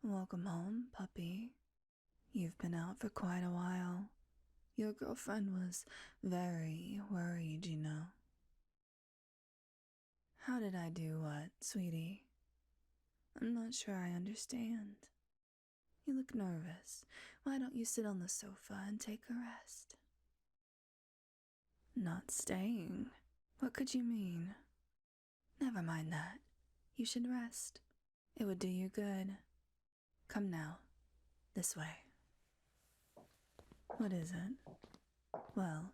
Welcome home, puppy. You've been out for quite a while. Your girlfriend was very worried, you know. How did I do what, sweetie? I'm not sure I understand. You look nervous. Why don't you sit on the sofa and take a rest? Not staying? What could you mean? Never mind that. You should rest. It would do you good. Come now. This way. What is it? Well,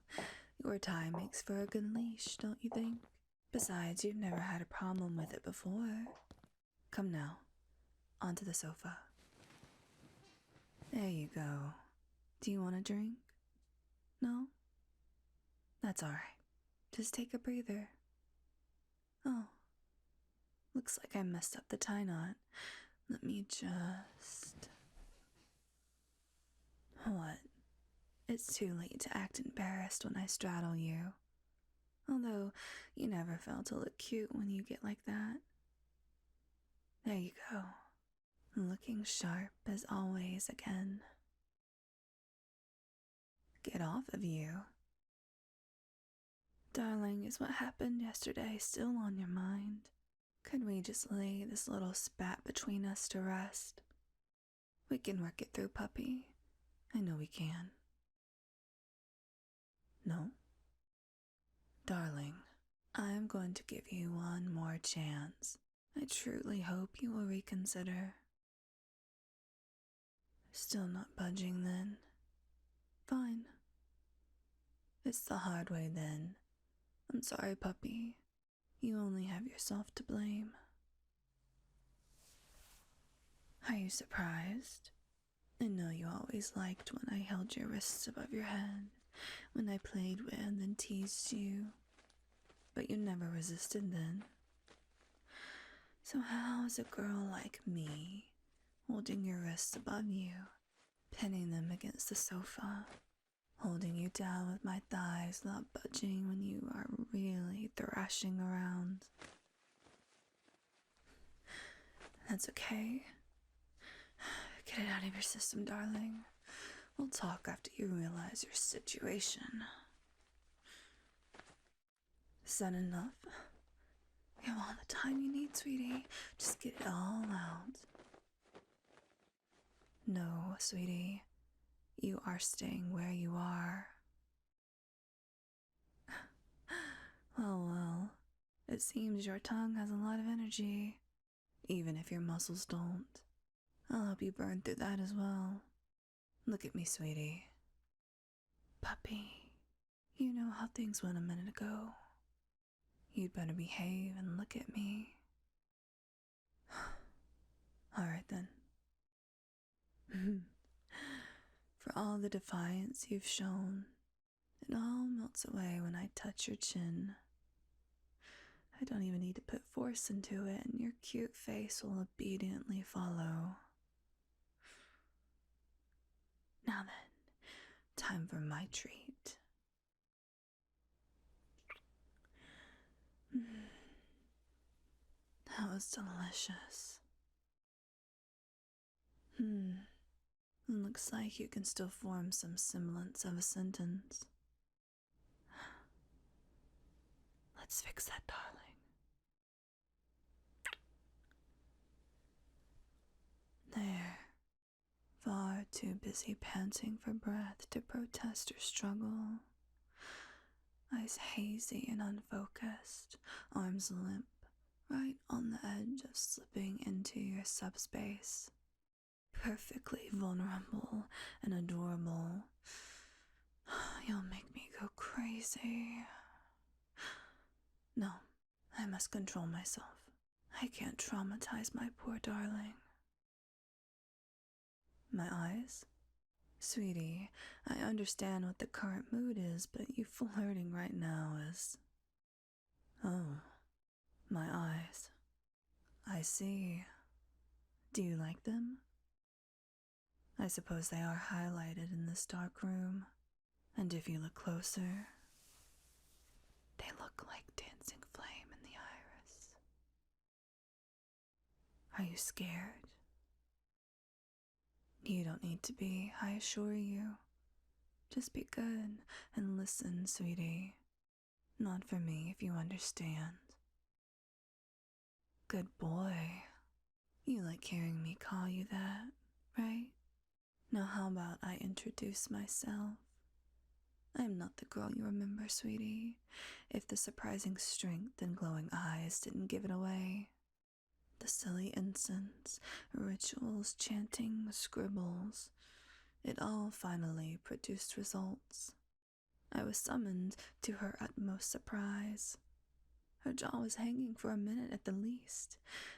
your tie makes for a good leash, don't you think? Besides, you've never had a problem with it before. Come now. Onto the sofa. There you go. Do you want a drink? No? That's all right. Just take a breather. Oh. Looks like I messed up the tie knot. Let me just... What? It's too late to act embarrassed when I straddle you. Although, you never fail to look cute when you get like that. There you go. Looking sharp as always again. Get off of you. Darling, is what happened yesterday still on your mind? Could we just lay this little spat between us to rest? We can work it through, puppy. I know we can. No? Darling, I'm going to give you one more chance. I truly hope you will reconsider. Still not budging then? Fine. It's the hard way then. I'm sorry, puppy. You only have yourself to blame. Are you surprised? I know you always liked when I held your wrists above your head, when I played with and teased you, but you never resisted then. So how is a girl like me, holding your wrists above you, pinning them against the sofa, holding you down with my thighs not budging when you are really thrashing around? That's okay. Get it out of your system, darling. We'll talk after you realize your situation. Is that enough? You have all the time you need, sweetie. Just get it all out. No, sweetie. You are staying where you are. Well. It seems your tongue has a lot of energy, even if your muscles don't. I'll help you burn through that as well. Look at me, sweetie. Puppy, you know how things went a minute ago. You'd better behave and look at me. All right then. For all the defiance you've shown, it all melts away when I touch your chin. I don't even need to put force into it, and your cute face will obediently follow. Now then, time for my treat. That was delicious. Looks like you can still form some semblance of a sentence. Let's fix that, darling. There. Far too busy panting for breath to protest or struggle. Eyes hazy and unfocused, arms limp, right on the edge of slipping into your subspace. Perfectly vulnerable and adorable. You'll make me go crazy. No, I must control myself. I can't traumatize my poor darling. My eyes? Sweetie, I understand what the current mood is, but you flirting right now is... Oh, my eyes. I see. Do you like them? I suppose they are highlighted in this dark room, and if you look closer, they look like dancing flame in the iris. Are you scared? You don't need to be, I assure you. Just be good and listen, sweetie. Not for me, if you understand. Good boy. You like hearing me call you that, right? Now how about I introduce myself? I am not the girl you remember, sweetie, if the surprising strength and glowing eyes didn't give it away. The silly incense, rituals, chanting, scribbles, it all finally produced results. I was summoned to her utmost surprise. Her jaw was hanging for a minute at the least,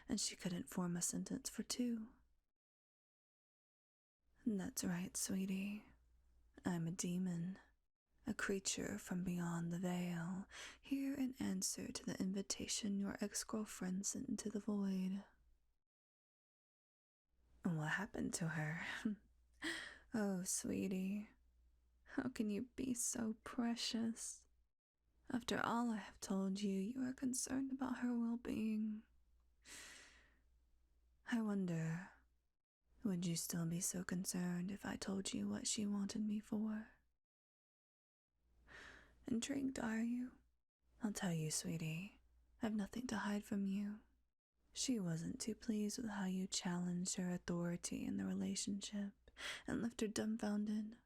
and she couldn't form a sentence for two. That's right, sweetie. I'm a demon, a creature from beyond the veil, here in answer to the invitation your ex-girlfriend sent into the void. What happened to her? Oh, sweetie, how can you be so precious? After all I have told you, you are concerned about her well-being. I wonder, would you still be so concerned if I told you what she wanted me for? Intrigued, are you? I'll tell you, sweetie. I've nothing to hide from you. She wasn't too pleased with how you challenged her authority in the relationship and left her dumbfounded.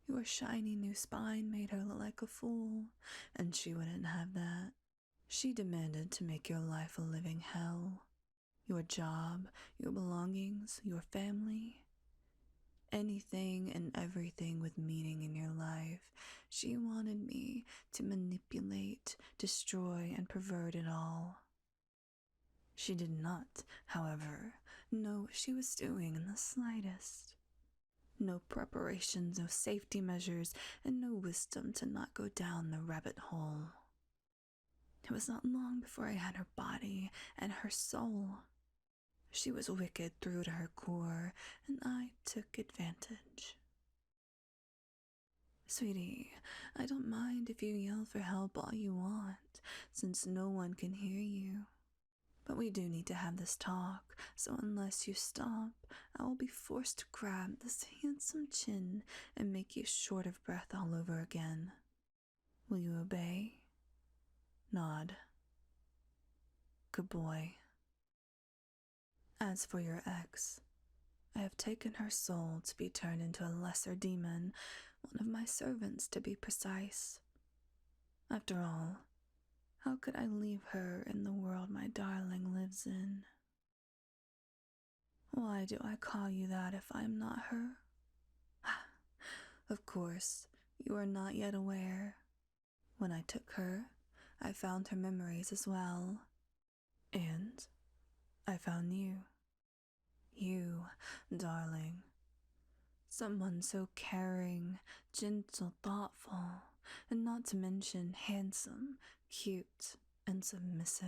Your shiny new spine made her look like a fool, and she wouldn't have that. She demanded to make your life a living hell. Your job, your belongings, your family, anything and everything with meaning in your life. She wanted me to manipulate, destroy, and pervert it all. She did not, however, know what she was doing in the slightest. No preparations, no safety measures, and no wisdom to not go down the rabbit hole. It was not long before I had her body and her soul. She was wicked through to her core, and I took advantage. Sweetie, I don't mind if you yell for help all you want, since no one can hear you. But we do need to have this talk, so unless you stop, I will be forced to grab this handsome chin and make you short of breath all over again. Will you obey? Nod. Good boy. As for your ex, I have taken her soul to be turned into a lesser demon, one of my servants to be precise. After all, how could I leave her in the world my darling lives in? Why do I call you that if I am not her? Of course, you are not yet aware. When I took her, I found her memories as well. And I found you. You, darling. Someone so caring, gentle, thoughtful, and not to mention handsome, cute, and submissive.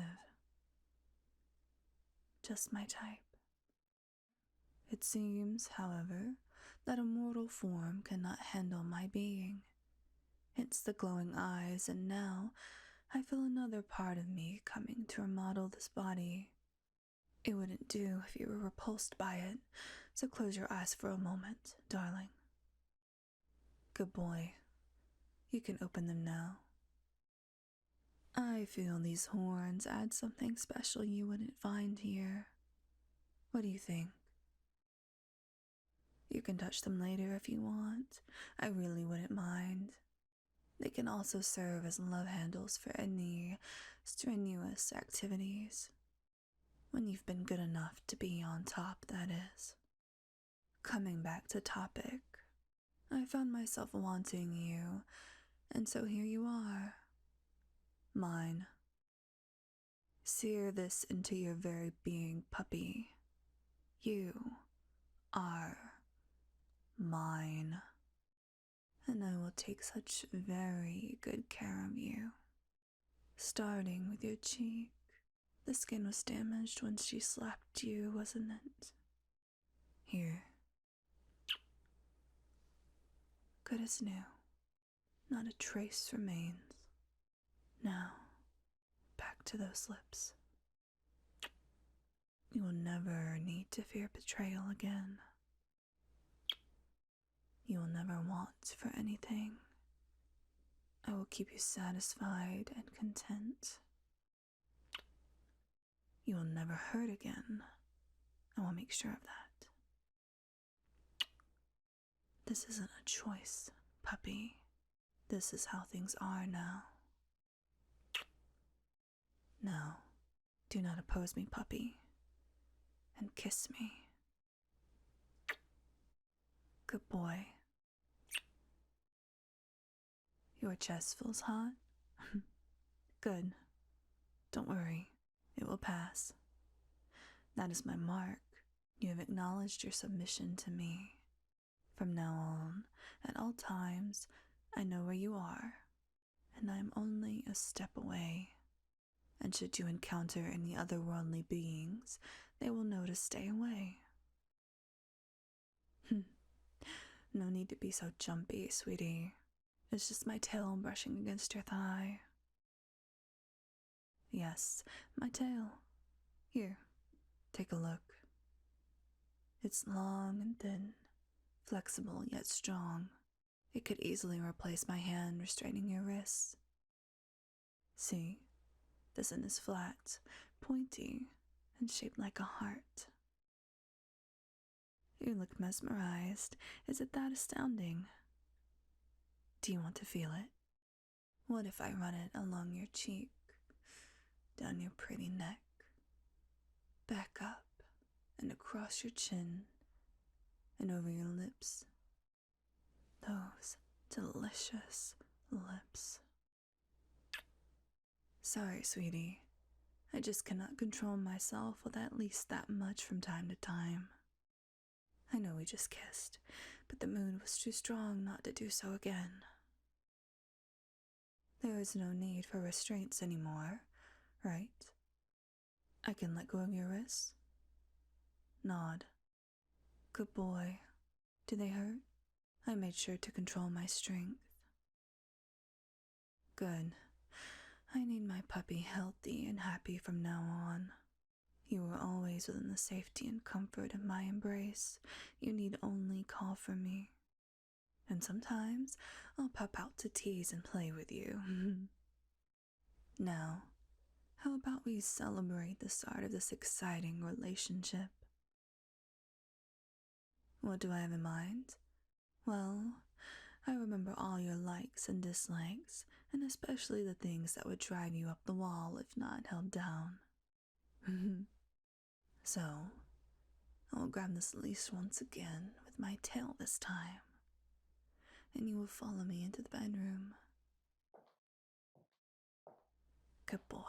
Just my type. It seems, however, that a mortal form cannot handle my being. Hence the glowing eyes, and now I feel another part of me coming to remodel this body. It wouldn't do if you were repulsed by it, so close your eyes for a moment, darling. Good boy. You can open them now. I feel these horns add something special you wouldn't find here. What do you think? You can touch them later if you want. I really wouldn't mind. They can also serve as love handles for any strenuous activities. When you've been good enough to be on top, that is. Coming back to topic, I found myself wanting you, and so here you are. Mine. Sear this into your very being, puppy. You are mine. And I will take such very good care of you. Starting with your cheek. The skin was damaged when she slapped you, wasn't it? Here. Good as new. Not a trace remains. Now, back to those lips. You will never need to fear betrayal again. You will never want for anything. I will keep you satisfied and content. You will never hurt again. I will make sure of that. This isn't a choice, puppy. This is how things are now. Now, do not oppose me, puppy, and kiss me. Good boy. Your chest feels hot? Good. Don't worry, it will pass. That is my mark. You have acknowledged your submission to me. From now on, at all times, I know where you are, and I am only a step away. And should you encounter any otherworldly beings, they will know to stay away. No need to be so jumpy, sweetie. It's just my tail brushing against your thigh. Yes, my tail. Here, take a look. It's long and thin, flexible yet strong. It could easily replace my hand restraining your wrists. See, this end is flat, pointy, and shaped like a heart. You look mesmerized. Is it that astounding? Do you want to feel it? What if I run it along your cheek, down your pretty neck, back up and across your chin, and over your lips? Those delicious lips. Sorry, sweetie. I just cannot control myself with at least that much from time to time. I know we just kissed, but the mood was too strong not to do so again. There is no need for restraints anymore, right? I can let go of your wrists. Nod. Good boy. Do they hurt? I made sure to control my strength. Good. I need my puppy healthy and happy from now on. You are always within the safety and comfort of my embrace. You need only call for me. And sometimes I'll pop out to tease and play with you. Now, how about we celebrate the start of this exciting relationship? What do I have in mind? Well, I remember all your likes and dislikes, and especially the things that would drive you up the wall if not held down. So, I'll grab this leash once again with my tail this time, and you will follow me into the bedroom. Good boy.